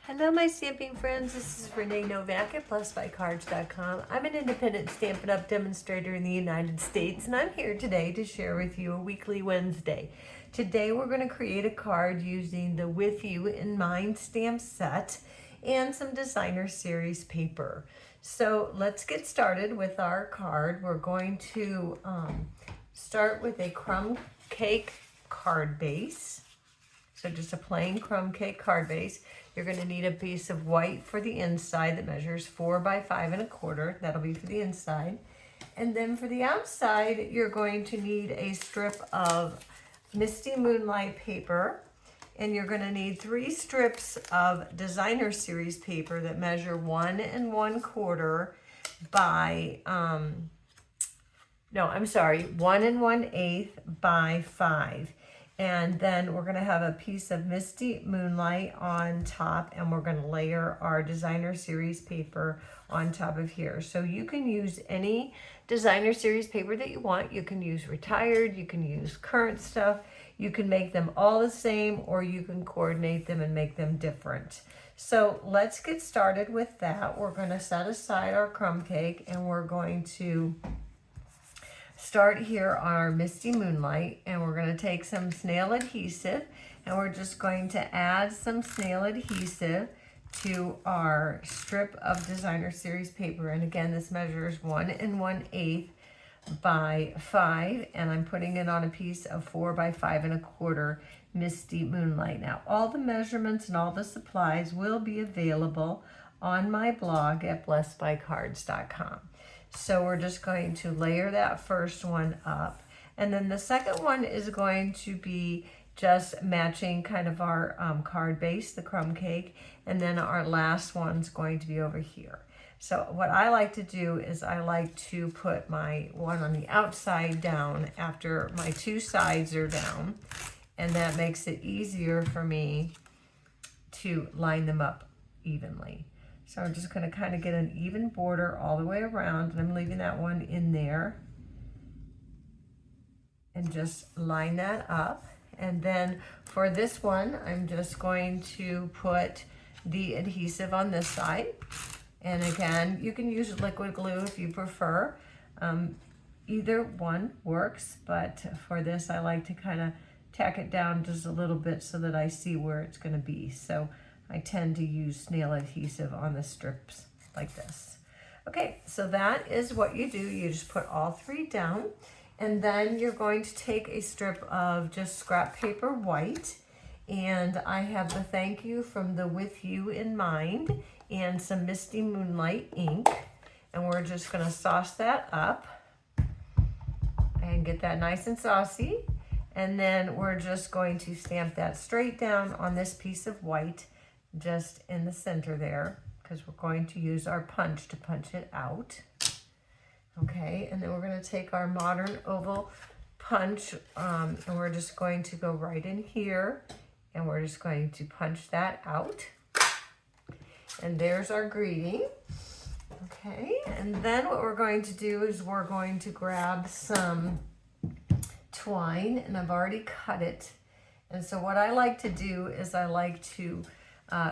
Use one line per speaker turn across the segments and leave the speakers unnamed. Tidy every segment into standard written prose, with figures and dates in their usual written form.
Hello, my stamping friends. This is Renee Novak at BlessedByCards.com. I'm an independent Stampin' Up! Demonstrator in the United States, and I'm here today to share with you a weekly Wednesday. Today, we're going to create a card using the With You in Mind stamp set and some designer series paper. So let's get started with our card. We're going to start with a crumb cake card base. So just a plain crumb cake card base. You're going to need a piece of white for the inside that measures 4 by 5 1/4. That'll be for the inside. And then for the outside, you're going to need a strip of Misty Moonlight paper. And you're going to need 3 strips of designer series paper that measure 1 1/4 by, 1 1/8 by 5. And then we're going to have a piece of Misty Moonlight on top, and we're going to layer our designer series paper on top of here. So you can use any designer series paper that you want. You can use retired, you can use current stuff, you can make them all the same, or you can coordinate them and make them different. So let's get started with that. We're going to set aside our crumb cake, and we're going to start here on our Misty Moonlight, and we're going to take some snail adhesive, and we're just going to add some snail adhesive to our strip of designer series paper. And again, this measures 1 1/8 by 5, and I'm putting it on a piece of 4 by 5 1/4 Misty Moonlight. Now, all the measurements and all the supplies will be available on my blog at BlessedByCards.com. So we're just going to layer that first one up. And then the second one is going to be just matching kind of our card base, the crumb cake. And then our last one's going to be over here. So what I like to do is I like to put my one on the outside down after my 2 sides are down. And that makes it easier for me to line them up evenly. So I'm just going to kind of get an even border all the way around, and I'm leaving that one in there. And just line that up. And then for this one, I'm just going to put the adhesive on this side. And again, you can use liquid glue if you prefer. Either one works, but for this, I like to kind of tack it down just a little bit so that I see where it's going to be. So I tend to use snail adhesive on the strips like this. Okay, so that is what you do. You just put all 3 down, and then you're going to take a strip of just scrap paper white, and I have the thank you from the With You in Mind and some Misty Moonlight ink, and we're just going to sauce that up and get that nice and saucy. And then we're just going to stamp that straight down on this piece of white, just in the center there, because we're going to use our punch to punch it out. Okay, and then we're going to take our modern oval punch, and we're just going to go right in here, and we're just going to punch that out. And there's our greeting. Okay, and then what we're going to do is we're going to grab some twine, and I've already cut it. And so what I like to do is I like to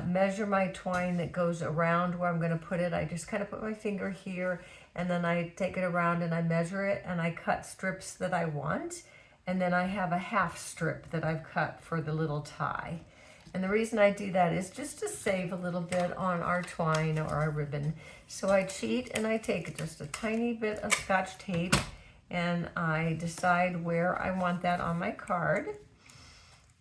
measure my twine that goes around where I'm going to put it. I just kind of put my finger here, and then I take it around and I measure it, and I cut strips that I want. And then I have a half strip that I've cut for the little tie. And the reason I do that is just to save a little bit on our twine or our ribbon. So I cheat, and I take just a tiny bit of Scotch tape, and I decide where I want that on my card.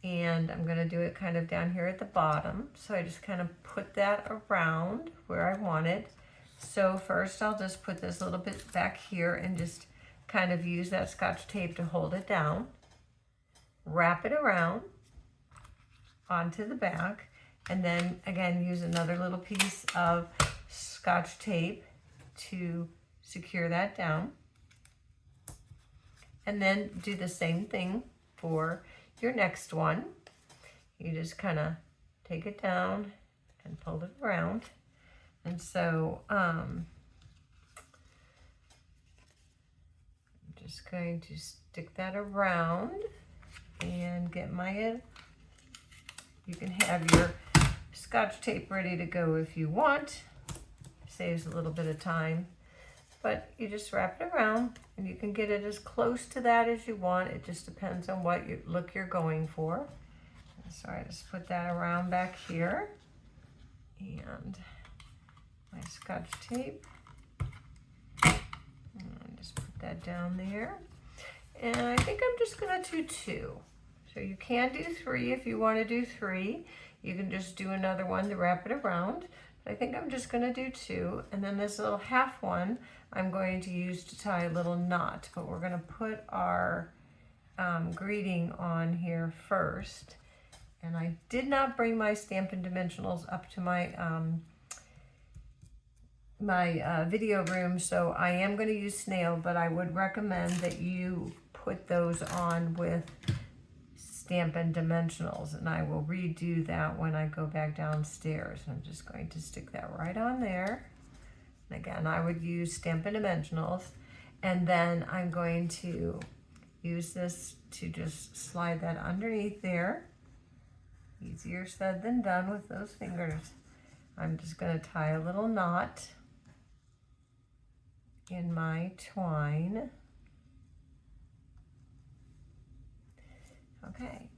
And I'm going to do it kind of down here at the bottom. So I just kind of put that around where I want it. So first I'll just put this a little bit back here and just kind of use that Scotch tape to hold it down. Wrap it around onto the back. And then again, use another little piece of Scotch tape to secure that down. And then do the same thing for your next one. You just kind of take it down and pull it around. And so I'm just going to stick that around and get my, you can have your Scotch tape ready to go if you want. Saves a little bit of time. But you just wrap it around and you can get it as close to that as you want. It just depends on what look you're going for. So I just put that around back here. And my Scotch tape. And just put that down there. And I think I'm just gonna do 2. So you can do 3 if you wanna do 3. You can just do another one to wrap it around. But I think I'm just gonna do 2. And then this little half one, I'm going to use to tie a little knot. But we're gonna put our greeting on here first. And I did not bring my Stampin' Dimensionals up to my video room, so I am going to use snail, but I would recommend that you put those on with Stampin' Dimensionals, and I will redo that when I go back downstairs. I'm just going to stick that right on there. And again, I would use Stampin' Dimensionals, and then I'm going to use this to just slide that underneath there. Easier said than done with those fingers. I'm just going to tie a little knot in my twine. Okay.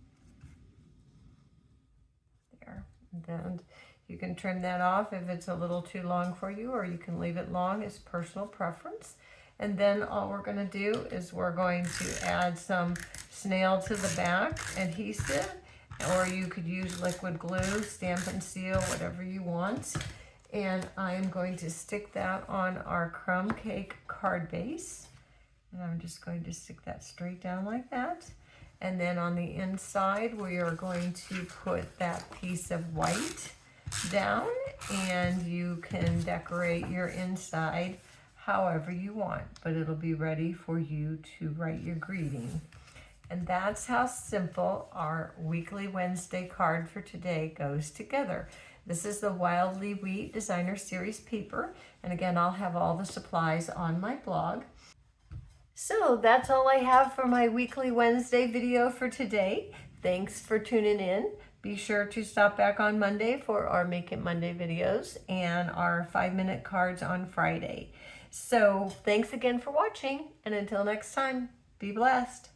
There. And then you can trim that off if it's a little too long for you, or you can leave it long. It's personal preference. And then all we're going to do is we're going to add some snail to the back adhesive. Or you could use liquid glue, Stampin' Seal, whatever you want. And I am going to stick that on our crumb cake card base. And I'm just going to stick that straight down like that. And then on the inside, we are going to put that piece of white down. And you can decorate your inside however you want. But it'll be ready for you to write your greeting. And that's how simple our Weekly Wednesday card for today goes together. This is the Wildly Wheat Designer Series paper. And again, I'll have all the supplies on my blog. So that's all I have for my Weekly Wednesday video for today. Thanks for tuning in. Be sure to stop back on Monday for our Make It Monday videos and our 5-minute cards on Friday. So thanks again for watching. And until next time, be blessed.